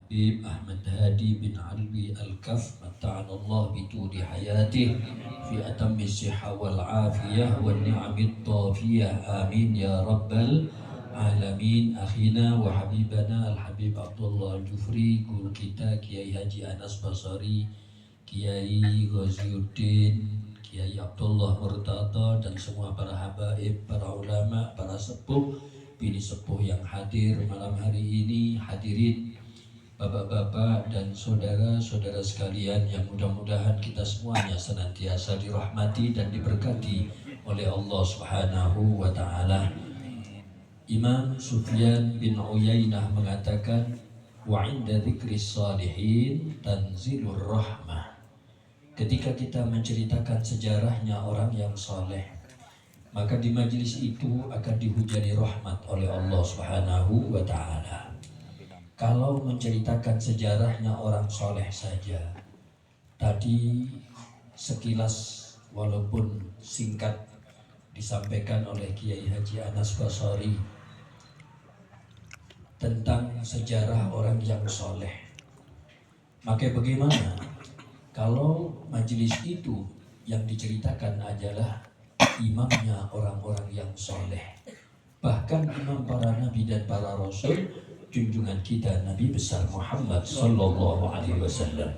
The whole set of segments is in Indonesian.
Habib Ahmad Hadi bin Alwi Al-Kaf mata'ana Allah bituli hayatih fi atammi siha wal afiyah wal ni'amit tafiyah amin ya rabbal alamin. Akhina wa habibana Al-Habib Abdullah Al-Jufri, guru kita Kiai Haji Anas Basari, Kiai Ghaziuddin, Kiai Abdullah Murtada, dan semua para habaib, para ulama, para sepuh, bini sepuh yang hadir malam hari ini. Hadirin Bapak-bapak dan saudara-saudara sekalian, yang mudah-mudahan kita semuanya senantiasa dirahmati dan diberkati oleh Allah Subhanahu wa taala. Imam Sufyan bin Uyainah mengatakan, wa 'inda dzikris salihin tanzilur rahmah. Ketika kita menceritakan sejarahnya orang yang saleh, maka di majelis itu akan dihujani rahmat oleh Allah Subhanahu wa taala. Kalau menceritakan sejarahnya orang soleh saja, tadi sekilas walaupun singkat disampaikan oleh Kiai Haji Anas Basari tentang sejarah orang yang soleh. Maka bagaimana kalau majelis itu yang diceritakan adalah imamnya orang-orang yang soleh, bahkan imam para nabi dan para rasul, junjungan kita Nabi besar Muhammad Sallallahu Alaihi Wasallam.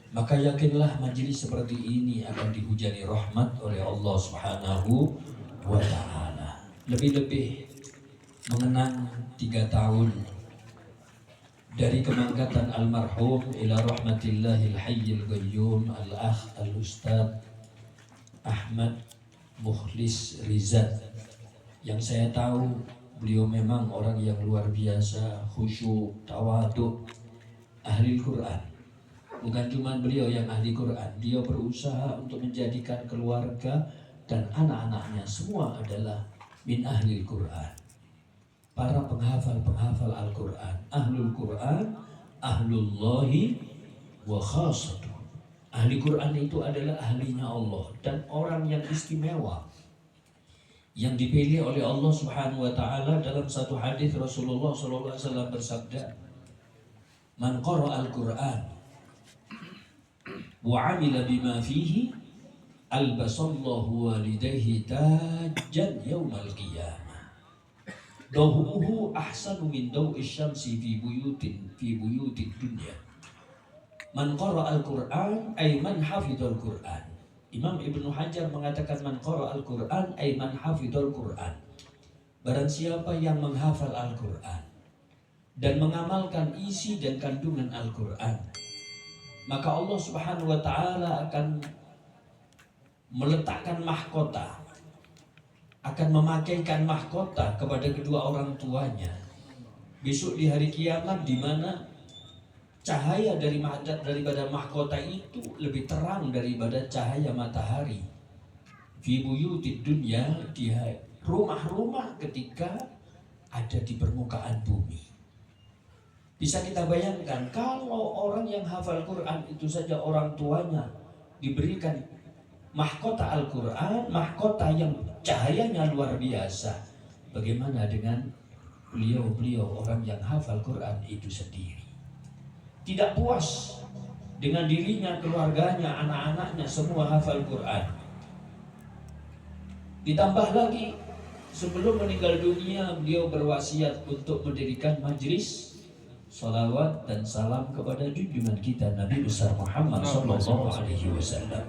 Maka yakinlah majelis seperti ini akan dihujani rahmat oleh Allah Subhanahu wa taala. Lebih-lebih mengenang 3 tahun dari kemangkatan almarhum ila rahmatillahil hayyil qayyum al-akh al-ustad Ahmad Mukhlis Rizad, yang saya tahu beliau memang orang yang luar biasa, khusyuk, tawadhu, ahli Quran. Bukan cuma beliau yang ahli Quran, dia berusaha untuk menjadikan keluarga dan anak-anaknya semua adalah min ahli Quran. Para penghafal Al-Quran, ahlul Quran, ahlullahi wa khasatuh. Ahli Quran itu adalah ahlinya Allah dan orang yang istimewa, yang dipilih oleh Allah Subhanahu wa taala. Dalam satu hadis Rasulullah sallallahu alaihi wasallam bersabda, "Man qara'a al-Qur'an wa 'amila bima fihi albasallahu walidayhi tajjan yaumal qiyamah. Dawuhu ahsanu min daw'is syamsi fi buyutid dunya." Man qara'a al-Qur'an ay man hafidhal Qur'an. Imam Ibnu Hajar mengatakan man qara al-Quran ay man hafidhal Quran. Barang siapa yang menghafal Al-Quran dan mengamalkan isi dan kandungan Al-Quran, maka Allah Subhanahu wa taala akan meletakkan mahkota, akan memakaikan mahkota kepada kedua orang tuanya besok di hari kiamat, di mana cahaya daripada mahkota itu lebih terang daripada cahaya matahari. Fi buyutid dunya, di rumah-rumah ketika ada di permukaan bumi. Bisa kita bayangkan kalau orang yang hafal Quran itu saja orang tuanya diberikan mahkota Al-Quran, mahkota yang cahayanya luar biasa, bagaimana dengan beliau orang yang hafal Quran itu sendiri? Tidak puas dengan dirinya, keluarganya, anak-anaknya semua hafal Quran. Ditambah lagi sebelum meninggal dunia beliau berwasiat untuk mendirikan majlis salawat dan salam kepada junjungan kita Nabi besar Muhammad Sallallahu Alaihi Wasallam.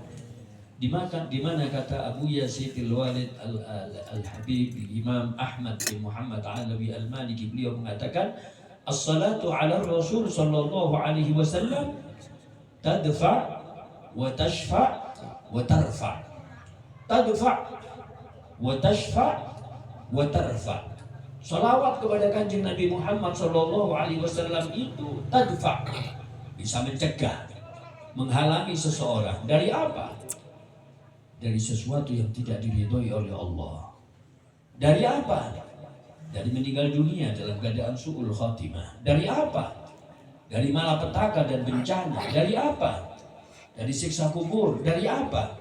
Di mana kata Abu Yazid al-Walid al-Habib Imam Ahmad bin Muhammad Alawi al-Maliki, beliau mengatakan, as-salatu ala Rasul sallallahu alaihi wasallam tadfa wa tashfa wa tarfa. Tadfa wa tashfa wa tarfa. Salawat kepada kanjeng Nabi Muhammad sallallahu alaihi wasallam itu tadfa, bisa mencegah, menghalangi seseorang dari apa? Dari sesuatu yang tidak diridhoi oleh Allah. Dari apa? Dari meninggal dunia dalam keadaan su'ul khatimah. Dari apa? Dari malapetaka dan bencana. Dari apa? Dari siksa kubur. Dari apa?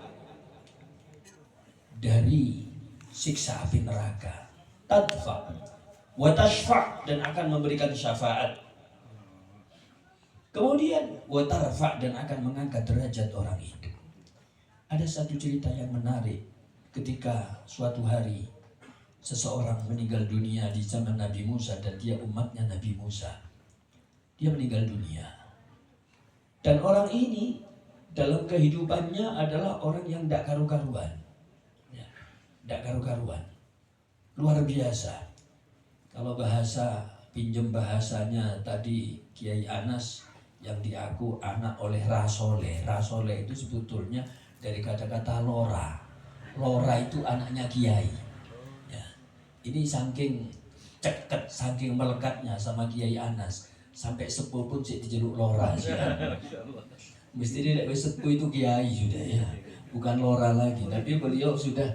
Dari siksa api neraka. Tadfa wa tashfa', dan akan memberikan syafaat. Kemudian wa tarfa, dan akan mengangkat derajat orang itu. Ada satu cerita yang menarik ketika suatu hari seseorang meninggal dunia di zaman Nabi Musa, dan dia umatnya Nabi Musa. Dia meninggal dunia. Dan orang ini dalam kehidupannya adalah orang yang tidak karu-karuan. Ya, tidak karu-karuan. Luar biasa. Kalau bahasa, pinjem bahasanya tadi Kiai Anas yang diaku anak oleh Rasoleh. Rasoleh itu sebetulnya dari kata-kata Lora. Lora itu anaknya Kiai. Ya. Ini saking ceket, saking melekatnya sama Kiai Anas, sampai sepuh pun sih dijeluk Lora sih. Mesti dia sepuh itu Kiai sudah ya, bukan Lora lagi. Tapi beliau sudah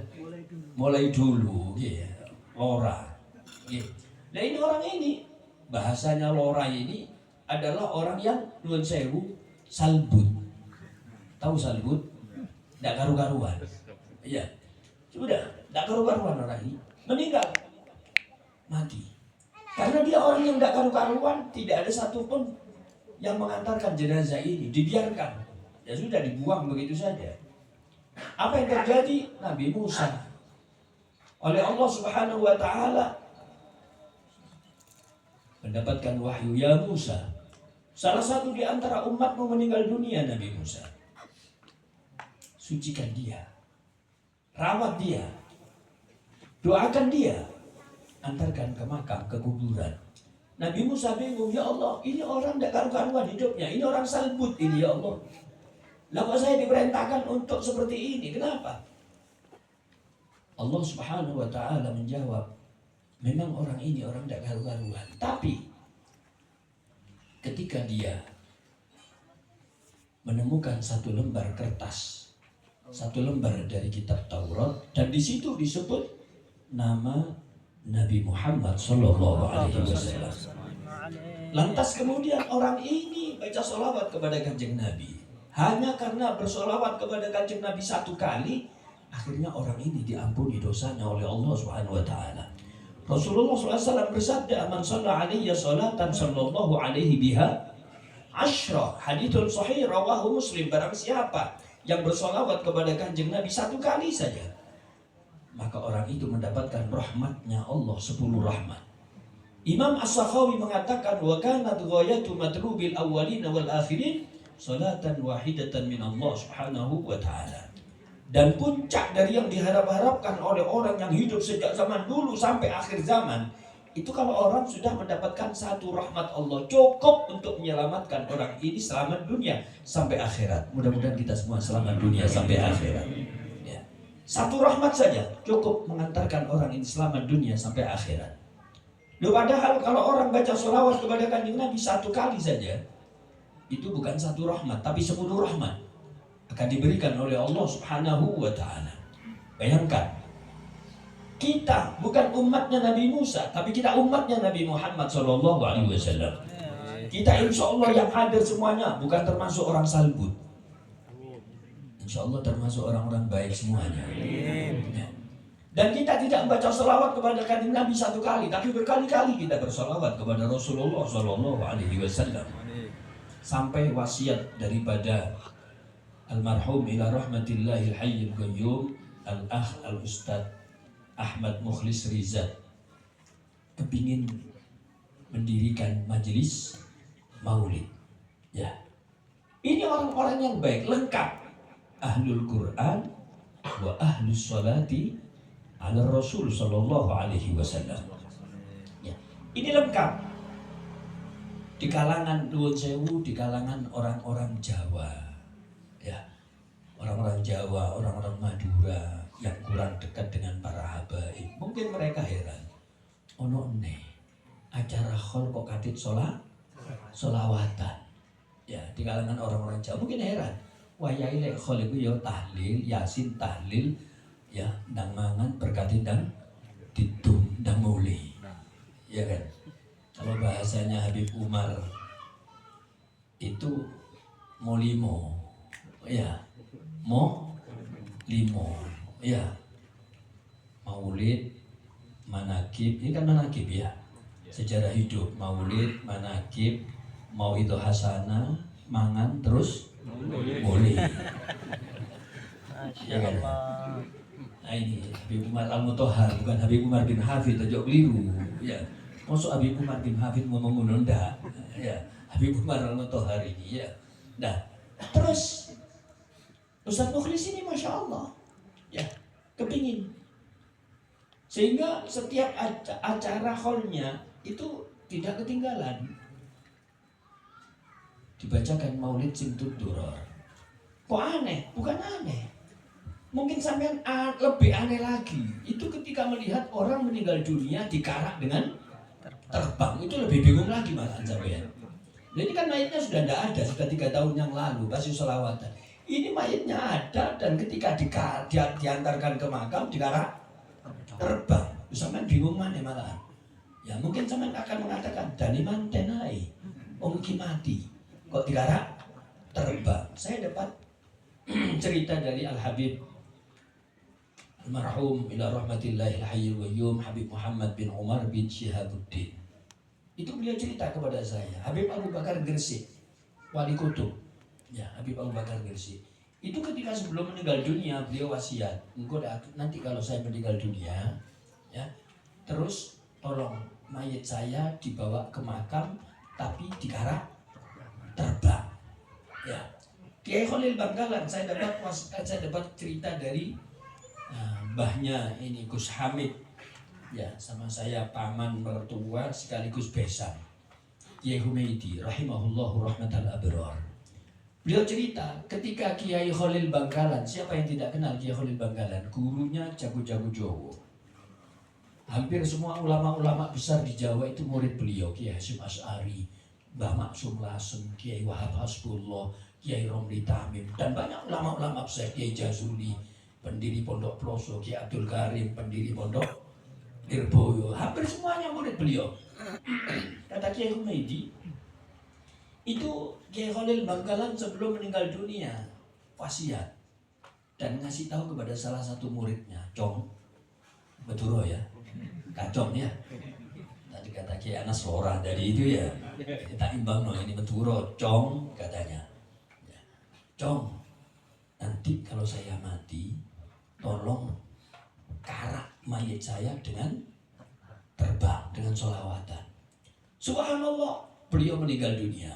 mulai dulu, ya, Lora. Ya. Nah ini orang ini, bahasanya Lora ini adalah orang yang nuwun sewu salbut. Tahu salbut? Tidak karu-karuan. Iya. Sudah, tidak karu-karuan orang ini. Meninggal. Mati. Karena dia orang yang tidak karu-karuan, tidak ada satupun yang mengantarkan jenazah ini. Dibiarkan. Ya sudah, dibuang begitu saja. Apa yang terjadi? Nabi Musa oleh Allah Subhanahu wa Ta'ala mendapatkan wahyu, ya Musa, salah satu di antara umatmu meninggal dunia, Nabi Musa. Sucikan dia, rawat dia, doakan dia, antarkan ke makam, ke kuburan. Nabi Musa bingung, ya Allah, ini orang tidak karu-karuan hidupnya, ini orang salbut ini, ya Allah. Lah kok saya diperintahkan untuk seperti ini, kenapa? Allah Subhanahu wa Ta'ala menjawab, memang orang ini orang tidak karu-karuan, tapi ketika dia menemukan satu lembar kertas, satu lembar dari kitab Taurat, dan di situ disebut nama Nabi Muhammad Sallallahu Alaihi Wasallam. Lantas kemudian orang ini baca sholawat kepada kanjeng Nabi. Hanya karena bersolawat kepada kanjeng Nabi satu kali, akhirnya orang ini diampuni dosanya oleh Allah Subhanahu Wa Taala. Rasulullah SAW bersabda, "Man shalla alayya salatan sallallahu alaihi biha asyra." Hadithun sahih rawahu Muslim. Barang siapa yang bersolawat kepada kanjeng Nabi satu kali saja, maka orang itu mendapatkan rahmatnya Allah 10 rahmat. Imam As-Sakhawi mengatakan, wa kanat ghayatu matlubil awwalin wal akhirin salatan wahidatan min Allah Subhanahu wa Ta'ala. Dan puncak dari yang diharap-harapkan oleh orang yang hidup sejak zaman dulu sampai akhir zaman, itu kalau orang sudah mendapatkan satu rahmat Allah, cukup untuk menyelamatkan orang ini selamat dunia sampai akhirat. Mudah-mudahan kita semua selamat dunia sampai akhirat. Ya. Satu rahmat saja cukup mengantarkan orang ini selamat dunia sampai akhirat. Loh, padahal kalau orang baca sholawat kepada kanjeng Nabi satu kali saja, itu bukan satu rahmat, tapi 10 rahmat akan diberikan oleh Allah Subhanahu wa Ta'ala. Bayangkan, kita bukan umatnya Nabi Musa, tapi kita umatnya Nabi Muhammad Sallallahu Alaihi Wasallam. Kita insya Allah yang hadir semuanya bukan termasuk orang salbut. Insya Allah termasuk orang-orang baik semuanya. Ya. Dan kita tidak membaca salawat kepada kanjeng Nabi satu kali, tapi berkali-kali kita bersalawat kepada Rasulullah Sallallahu Alaihi Wasallam. Sampai wasiat daripada almarhum ila rahmatillahil hayyil qayyum al-akh al-ustad Ahmad Mukhlis Rizal kepingin mendirikan majelis maulid. Ya, ini orang-orang yang baik, lengkap, ahlul Quran wa ahlus salati ala Rasul Sallallahu Alaihi Wasallam. Ya, ini lengkap di kalangan nuwun sewu, di kalangan orang-orang Jawa. Ya, orang-orang Jawa, orang-orang Madura yang kurang dekat dengan para habaib, mungkin mereka heran, ono ne acara khol kok kadit solawatan. Ya, di kalangan orang-orang Jawa mungkin heran, wayai lek khol itu ya tahlil, yasin tahlil, ya ndang mangan berkati ndang ditum ndang muli, ya kan? Kalau bahasanya Habib Umar itu molimo, ya limo. Ya, maulid, manakib, ini kan manakib ya, sejarah hidup, maulid, manakib, mau itu hasanah, mangan terus boleh. Ya kan? Nah ini Habib Umar Al-Mutahhar, bukan Habib Umar bin Hafid, ojo keliru. Ya, maksud Habib Umar bin Hafid ngomong menunda. Ya, Habib Umar Al-Mutahhar ini ya. Nah, terus Ustaz Mukhlis ini Masya Allah, ya, kepingin. Sehingga setiap acara hallnya itu tidak ketinggalan. Dibacakan maulid Simtud Duror. Kok aneh? Bukan aneh. Mungkin sampean lebih aneh lagi. Itu ketika melihat orang meninggal dunia dikarak dengan terbang. Itu lebih bingung lagi malah sampean. Nah, ini kan mayatnya sudah tidak ada, sudah 3 tahun yang lalu, pasti selawatan. Ini mayatnya ada dan ketika diantarkan ke makam dikarak terbang. Sampean bingung mana malah. Ya mungkin sampean akan mengatakan Dani mantenai, mungkin mati. Kok dikarak terbang? Saya dapat cerita dari Al-Habib Marhum ila rahmatillahil hayyul qayyum Habib Muhammad bin Umar bin Syihabuddin. Itu beliau cerita kepada saya. Habib Abu Bakar Gresik, Wali Kutub. Ya, Habib Abu Bakar Gresik. Itu ketika sebelum meninggal dunia beliau wasiat, engkau nanti kalau saya meninggal dunia, ya, terus tolong mayat saya dibawa ke makam tapi dikarak terbang. Ya. Kiai Khalil Bangkalan saya dapat cerita dari mbahnya ini Gus Hamid, ya, sama saya paman mertua sekaligus besan, Kiai Humaydi rahimahullahu rahmatal abrar. Beliau cerita ketika Kiai Khalil Bangkalan, siapa yang tidak kenal Kiai Khalil Bangkalan? Gurunya jago-jago Jawa. Hampir semua ulama-ulama besar di Jawa itu murid beliau. Kiai Hasyim Asy'ari, Mbah Maksum Lasem, Kiai Wahab Hasbullah, Kiai Romli Tamim, dan banyak ulama-ulama besar, Kiai Jazuli, pendiri Pondok Ploso, Kiai Abdul Karim, pendiri Pondok Lirboyo, hampir semuanya murid beliau. Kata Kiai Humaydi, itu Kiai Khalil Bangkalan sebelum meninggal dunia wasiat dan ngasih tahu kepada salah satu muridnya, Cong, Beturo ya, Kacong ya. Tadi kata Kiai Anas Lora dari itu ya, kita imbang no ini Beturo, Cong katanya. Cong, nanti kalau saya mati, tolong karak mayat saya dengan terbang, dengan sholawatan. Subhanallah, beliau meninggal dunia.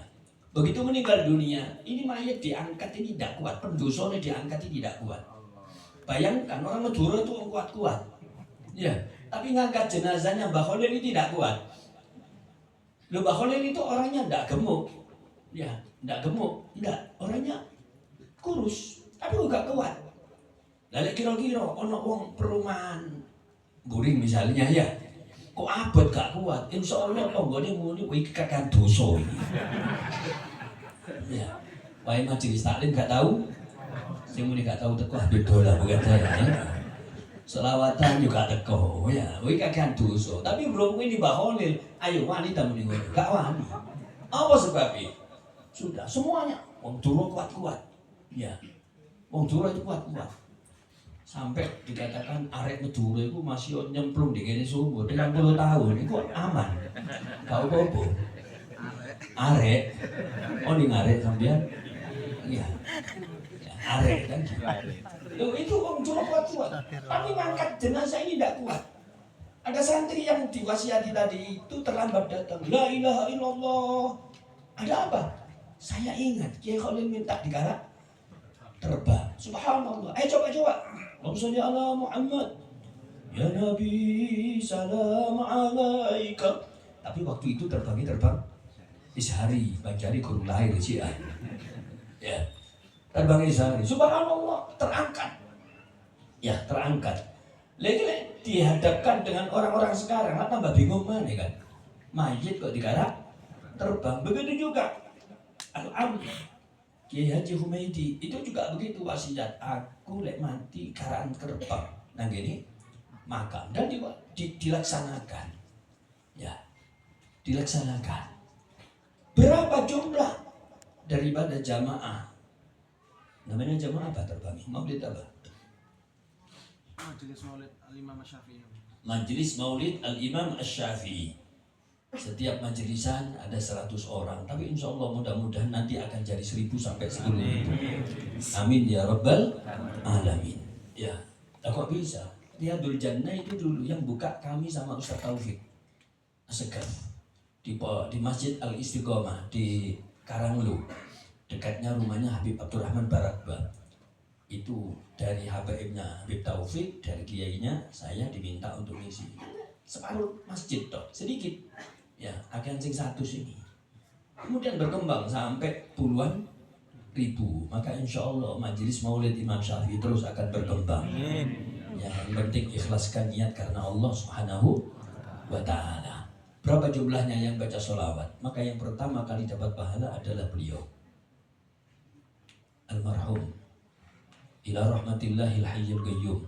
Begitu meninggal dunia, ini mayat diangkat ini tidak kuat, pendosanya diangkat ini tidak kuat. Bayangkan orang Madura itu kuat-kuat, ya. Tapi ngangkat jenazahnya Mbah Khalil ini tidak kuat. Loh, Mbah Khalil itu orangnya tidak gemuk, ya, tidak gemuk, tidak, orangnya kurus, tapi gak kuat. Lalu kira-kira ono wong perumahan Buring misalnya ya, kok abot gak kuat, insya Allah tonggone muni wih kakak dosa ini. Ya, wae majelis taklim gak tahu, sing muni gak tahu teko Habib Dola bukan saya ya. Selawatan juga teko ya, wih kakak dosa. Tapi belum ini Mbah Khalil, ayo wanita muni ngono, gak wani. Apa sebabnya? Sudah semuanya wong Dura kuat-kuat. Ya, wong Dura itu kuat-kuat. Sampai dikatakan arek Madura itu masih nyemplung di kene sumur 30 tahun itu aman. Gak apa-apa. Arek. Oh ning arek sampean. Iya. Arek kan. Loh, itu wong Dura kuat-kuat. Tapi ngangkat jenazah ini tidak kuat. Ada santri yang diwasiati tadi itu terlambat datang. La ilaha illallah. Ada apa? Saya ingat Kiai Khalil minta digarap terbang. Subhanallah. Coba. Allahumma sholli ala Muhammad. Ya Nabi salam alaika. Tapi waktu itu terbang Ishari, Banjari guru lahir sih ya. Terbang Ishari. Subhanallah, terangkat. Ya, terangkat. Lagi dihadapkan dengan orang-orang sekarang, tambah bingung mana kan. Mayit kok digarap terbang. Begitu juga Al-Amr Kiai Haji Humaydi itu juga begitu wasiat, aku lek mati karaan terbang nang gini makam dan dilaksanakan. Ya, dilaksanakan. Berapa jumlah daripada jamaah? Namanya jamaah apa terbangnya? Maulid apa? Majelis Maulid Al-Imam Asy-Syafi'i. Majelis Maulid Al-Imam Asy-Syafi'i. Setiap majelisan ada 100 orang, tapi insya Allah mudah-mudahan nanti akan jadi 1000 sampai 10.000. Amin ya Rabbal Alamin. Ya, nah, kok bisa? Riyadul Jannah itu dulu yang buka kami sama Ustaz Taufik Assegaf di Masjid Al Istiqomah di Karanglu, dekatnya rumahnya Habib Abdurrahman Barakba. Itu dari habaibnya Habib Taufik, dari kiainya saya diminta untuk ngisi separuh masjid toh, sedikit. Ya, akan sing 100 ini. Kemudian berkembang sampai puluhan ribu. Maka insya Allah majelis Maulid Imam Syafi'i terus akan berkembang. Ya, yang penting ikhlaskan niat karena Allah Subhanahu wa Ta'ala. Berapa jumlahnya yang baca sholawat? Maka yang pertama kali dapat pahala adalah beliau, almarhum ila rahmatillahil hayyul qayyum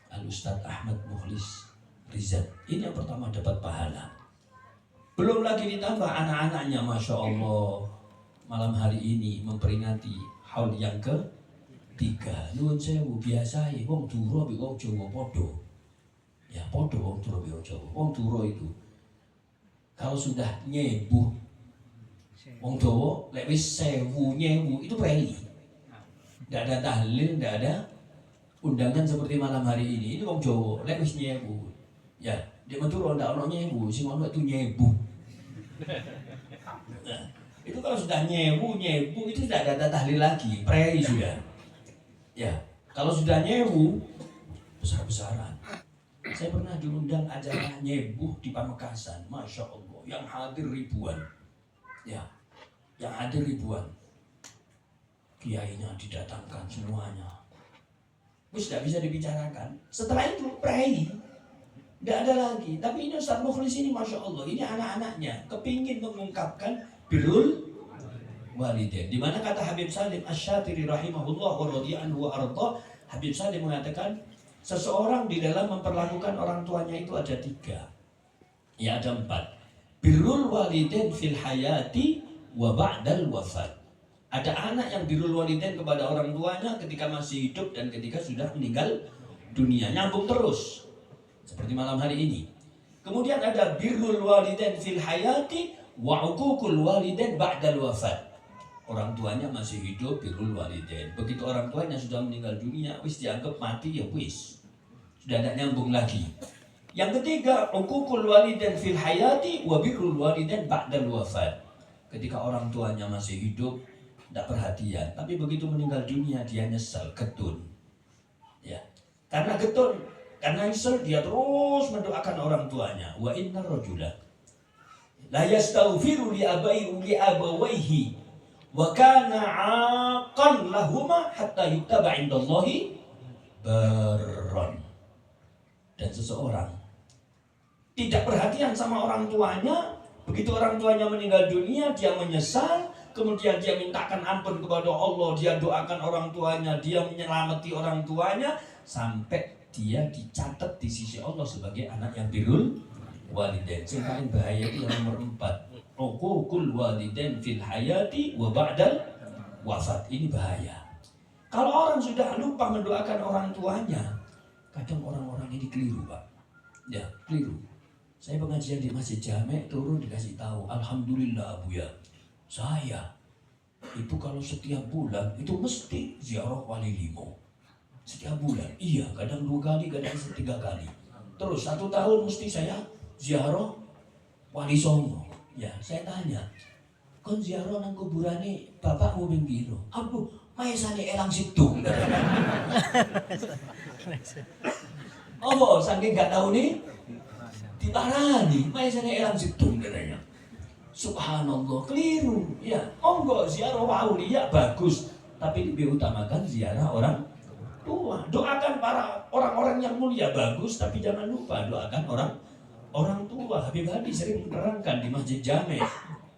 Al Ustaz Ahmad Mukhlis Rizal. Ini yang pertama dapat pahala. Belum lagi ditambah anak-anaknya, Masya Allah, malam hari ini memperingati haul yang ketiga. Nuwun sewu biasa ya, wong Duro bi wong Jawa podo. Ya podo wong Duro bi wong Jawa. Wong Duro itu kalau sudah nyebuh, wong Jawa lek wis sewu nyewu itu prei. Tidak ada tahlil, tidak ada undangan seperti malam hari ini. Ini wong Jawa lek wis nyewu. Ya, di Madura ndak ono nyewu, sing ono itu nyebu. Nah, itu kalau sudah nyewu itu tidak ada tahlil lagi, prei sudah. Ya, kalau sudah nyewu besar-besaran. Saya pernah diundang acara nyebuh di Pamekasan, Masya Allah, yang hadir ribuan. Ya, yang hadir ribuan. Kiainya didatangkan semuanya. Terus tidak bisa dibicarakan. Setelah itu prei. Tidak ada lagi. Tapi ini Ustaz Mukhlis ini Masya Allah, ini anak-anaknya kepingin mengungkapkan birrul walidain. Di mana kata Habib Salim Asy-Syatiri rahimahullah wa radhiyallahu wa arda, Habib Salim mengatakan seseorang di dalam memperlakukan orang tuanya itu ada 3. Ya, ada 4. Birrul walidain fil hayati wa ba'dal wafat. Ada anak yang birrul walidain kepada orang tuanya ketika masih hidup dan ketika sudah meninggal dunia. Nyambung terus. Seperti malam hari ini. Kemudian ada birrul walidain fil hayati wa uququl walidain ba'dal wafat. Orang tuanya masih hidup, birrul walidain. Begitu orang tuanya sudah meninggal dunia, wis dianggap mati ya wis. Sudah tidak nyambung lagi. Yang ketiga, uququl walidain fil hayati wa birrul walidain ba'dal wafat. Ketika orang tuanya masih hidup, tidak perhatian, tapi begitu meninggal dunia dia nyesal, getun. Ya. Karena getun, karena nyesel dia terus mendoakan orang tuanya. Wa inna rajula la yastaghfiru li abawayhi wa kana 'aqan lahuma hatta yuktaba 'indallahi barran. Dan seseorang tidak perhatian sama orang tuanya, begitu orang tuanya meninggal dunia dia menyesal, kemudian dia mintakan ampun kepada Allah, dia doakan orang tuanya, dia menyelamati orang tuanya sampai dia dicatat di sisi Allah sebagai anak yang birrul walidain. Yang paling bahaya itu yang nomor 4, uququl walidain fil hayati wa ba'dal wafat. Ini bahaya. Kalau orang sudah lupa mendoakan orang tuanya, kadang orang-orang ini keliru, Pak. Ya, keliru. Saya pengajian di Masjid Jamek, turun dikasih tahu, alhamdulillah Bu ya, saya itu kalau setiap bulan itu mesti ziarah Wali Limo. Setiap bulan, iya, kadang 2 kali, kadang 3 kali. Terus 1 tahun mesti saya ziarah Wali Songo. Ya, saya tanya, kon ziarah nang kuburane bapakmu ping piro? Aduh, maesane elang situng. Oh, saking gak tahu nih, diparani, maesane elang situng katanya. Subhanallah, keliru. Ya, monggo ziarah aulia bagus, tapi lebih utamakan ziarah orang tua. Doakan para orang-orang yang mulia bagus, tapi jangan lupa doakan orang tua. Habib Hadi sering menerangkan di Masjid Jamek,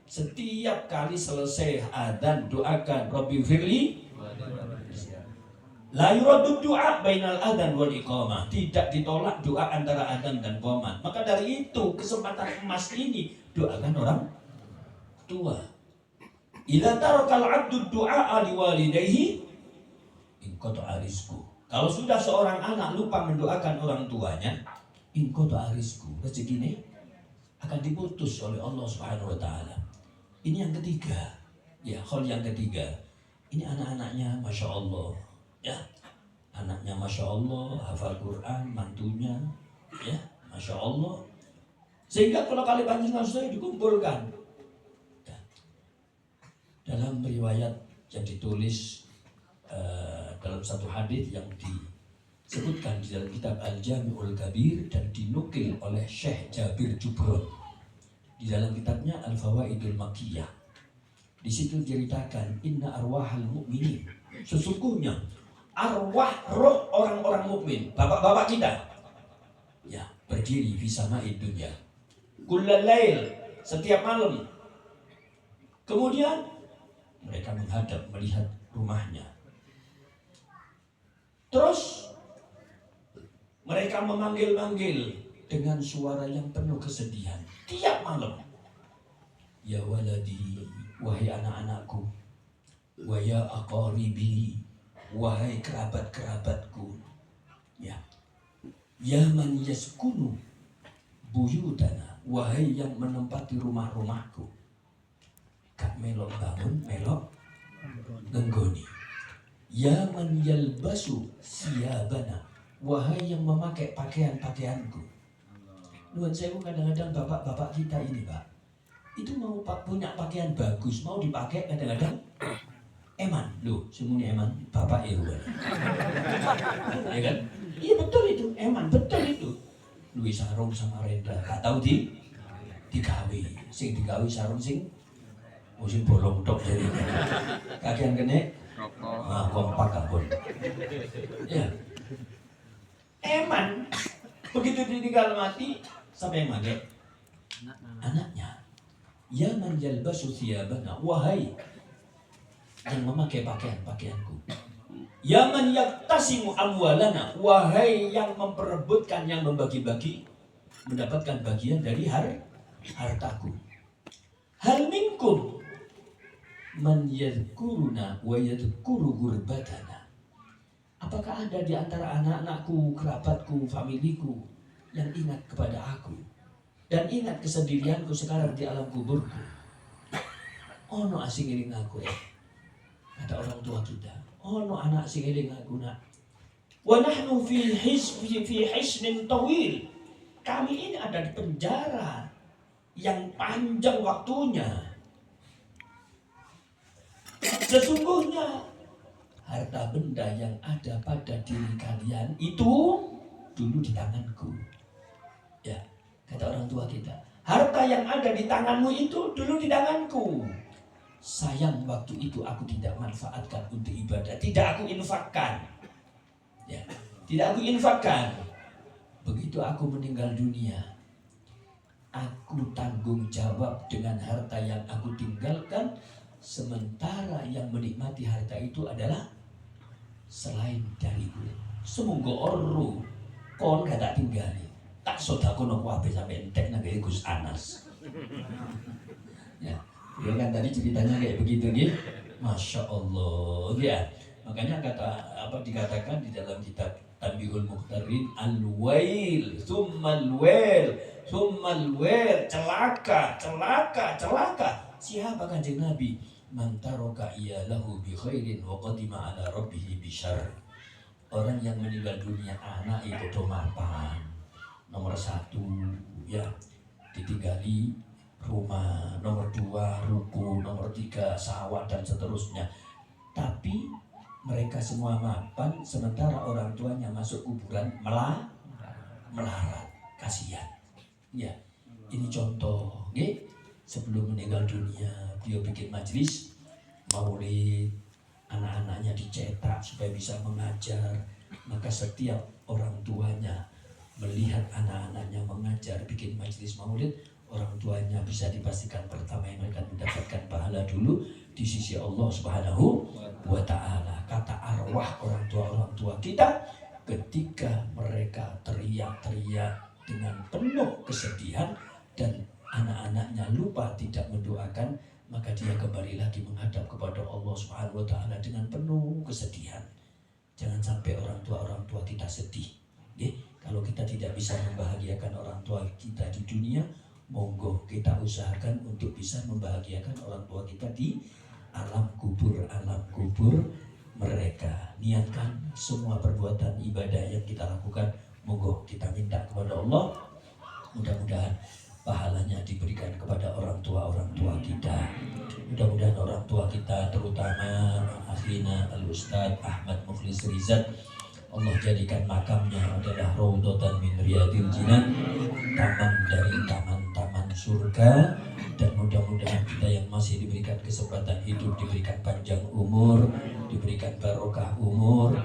setiap kali selesai adzan doakan Rabbi firli la yuraddu du'a bainal adzan wal iqamah. Tidak ditolak doa antara adzan dan qomat. Maka dari itu kesempatan emas ini doakan orang tua. Idza tarakal 'abdu du'a li walidayhi inqata'a rizqu. Kalau sudah seorang anak lupa mendoakan orang tuanya, inqata'a rizqu, rezekine akan diputus oleh Allah Subhanahu wa taala. Ini yang ketiga. Ya, hal yang ketiga. Ini anak-anaknya Masya Allah. Ya, anaknya Masya Allah, hafal Quran, mantunya, ya, Masya Allah. Sehingga kalau kali panjenengan saya dikumpulkan. Ya. Dalam riwayat yang ditulis dalam satu hadis yang disebutkan di dalam kitab Al-Jami'ul Kabir dan dinukil oleh Syekh Jabir Jubron di dalam kitabnya Al-Fawaidul Makkiyah. Di situ diceritakan inna arwahal mu'minin, sesungguhnya arwah roh orang-orang mukmin, bapak-bapak kita, ya, berdiri di sama'id dunya kullal lail, setiap malam. Kemudian mereka menghadap melihat rumahnya. Terus mereka memanggil-manggil dengan suara yang penuh kesedihan tiap malam. Ya waladi, wahai anak-anakku, wa ya aqaribi, wahai kerabat-kerabatku, ya, ya man yaskunu buyutana, wahai yang menempati rumah-rumahku. Kak melok bangun, melok nenggoni. Ya man yalbasu siyabana, wahai yang memakai pakaian-pakaianku. Nuhun sewu, kadang-kadang bapak-bapak kita ini, Pak, itu mau punya pakaian bagus, mau dipakai kadang-kadang eman. Loh, semuanya eman, bapak ya. Ya kan? Iya betul itu, eman, betul itu. Luis sarung sama Rendra, gak tahu digawe. Sing digawe sarung sing musim bolong tok jadi. Kakian kene nah, kompak kabun. Ya. Eman begitu ditinggal mati sampai mati anaknya. Ya man yalbasu thiyabana, wahai yang memakai pakaian-pakaianku. Ya man yaktasimu amwalana, wahai yang memperebutkan, yang membagi-bagi, mendapatkan bagian dari hartaku. Hal minkum man yadhkuruna wa yadhkuru gurbatana. Apakah ada di antara anak-anakku, kerabatku, familiku yang ingat kepada aku dan ingat kesendirianku sekarang di alam kuburku? Ono asing iring aku ya, kata orang tua kita. Ono anak sing iring aku nak. Wa nahnu fi hisnin tawil. Kami ini ada di penjara yang panjang waktunya. Sesungguhnya harta benda yang ada pada diri kalian itu dulu di tanganku. Ya, kata orang tua kita. Harta yang ada di tanganmu itu dulu di tanganku. Sayang waktu itu aku tidak manfaatkan untuk ibadah, tidak aku infakkan. Ya, tidak aku infakkan. Begitu aku meninggal dunia, aku tanggung jawab dengan harta yang aku tinggalkan. Sementara yang menikmati harta itu adalah selain dariku. Semoga orang kon gak tak tinggali, tak sodako no wabe sampai entek nagari Gus Anas. Ya, ya kan tadi ceritanya kayak begitu nih, Masya Allah. Ya, makanya dikatakan di dalam kitab Tanbihul Mukhtarin, al-wail, summal wail, celaka. Siapa Kanjeng Nabi? Man taraka iyalahu bi khairin wa qadima ala rabbih bi syarr. Orang yang meninggal dunia anak itu mapan. Nomor 1 ya, ditinggali rumah, nomor 2 ruku, nomor 3 sawah dan seterusnya. Tapi mereka semua mapan sementara orang tuanya masuk kuburan melarat. Kasihan. Ya, ini contoh, nggih. Sebelum meninggal dunia, dia bikin majelis maulid, anak-anaknya dicetak supaya bisa mengajar. Maka setiap orang tuanya melihat anak-anaknya mengajar, bikin majelis maulid, orang tuanya bisa dipastikan pertama yang mereka mendapatkan pahala dulu di sisi Allah Subhanahu wa ta'ala. Kata arwah orang tua kita ketika mereka teriak-teriak dengan penuh kesedihan dan anak-anaknya lupa tidak mendoakan, maka dia kembali lagi menghadap kepada Allah Subhanahu wa ta'ala dengan penuh kesedihan. Jangan sampai orang tua kita sedih. Kalau kita tidak bisa membahagiakan orang tua kita di dunia, monggo kita usahakan untuk bisa membahagiakan orang tua kita di alam kubur mereka. Niatkan semua perbuatan ibadah yang kita lakukan, monggo kita minta kepada Allah, mudah-mudahan pahalanya diberikan kepada orang tua kita. Mudah-mudahan orang tua kita, terutama akhina Al-Ustadz Ahmad Mukhlis Rizat, Allah jadikan makamnya adalah raudhatan min riyadil jinan, taman dari taman-taman surga. Dan mudah-mudahan kita yang masih diberikan kesempatan hidup diberikan panjang umur, diberikan barokah umur.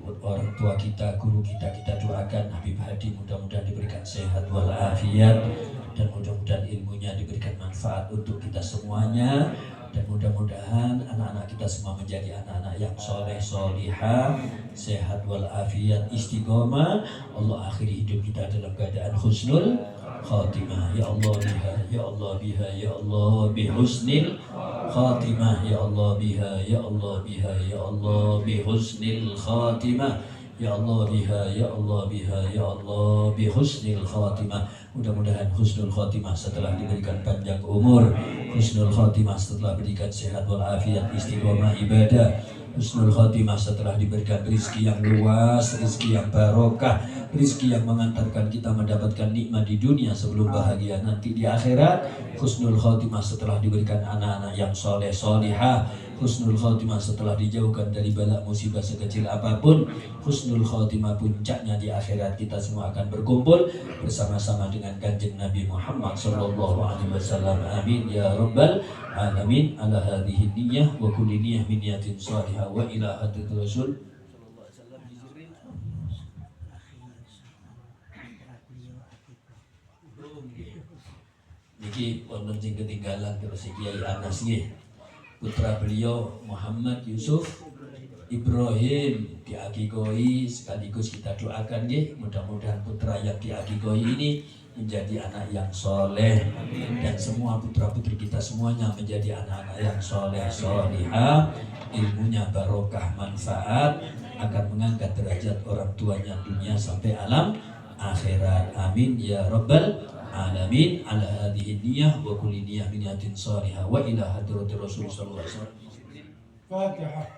Orang tua kita, guru kita doakan Habib Hadi mudah-mudahan diberikan sehat walafiat, dan mudah-mudahan ilmunya diberikan manfaat untuk kita semuanya. Dan mudah-mudahan anak-anak kita semua menjadi anak-anak yang soleh solihah, sehat walafiat, istiqomah. Allah akhiri hidup kita dalam keadaan husnul khatimah. Ya Allah biha, ya Allah biha, ya Allah bihusnil khatimah. Ya Allah biha, ya Allah biha, ya Allah bihusnil khatimah. Ya Allah biha, ya Allah biha, ya Allah bihusnil khatimah. Mudah-mudahan husnul khatimah setelah diberikan panjang umur, husnul khatimah setelah diberikan sehat walafiat, istiqomah ibadah, husnul khatimah setelah diberikan rizki yang luas, rizki yang barokah, rizki yang mengantarkan kita mendapatkan nikmat di dunia sebelum bahagia nanti di akhirat. Husnul khatimah setelah diberikan anak-anak yang soleh solihah, husnul khatimah setelah dijauhkan dari bala musibah sekecil apapun. Husnul khatimah puncaknya di akhirat kita semua akan berkumpul bersama-sama dengan kanjeng Nabi Muhammad sallallahu alaihi wasallam. Amin ya rabbal alamin. Ala hadhihi niyyah wa kulli niyyah min niyatin shalihah wa ila hadratil rasul. Niki wonten sing ketinggalan terus Kiai Anas nggih. Putra beliau Muhammad Yusuf Ibrahim diakikoi, sekaligus kita doakan nggih, mudah-mudahan putra yang diakikoi ini menjadi anak yang soleh, dan semua putra-putri kita semuanya menjadi anak-anak yang soleh solihah, ilmunya barokah manfaat, akan mengangkat derajat orang tuanya dunia sampai alam akhirat. Amin ya rabbal alamin. Ala hadhihi niyyah wa kulli niyyah min niyatin shalihah wa ila hadratir rasul sallallahu alaihi wasallam. Fatihah.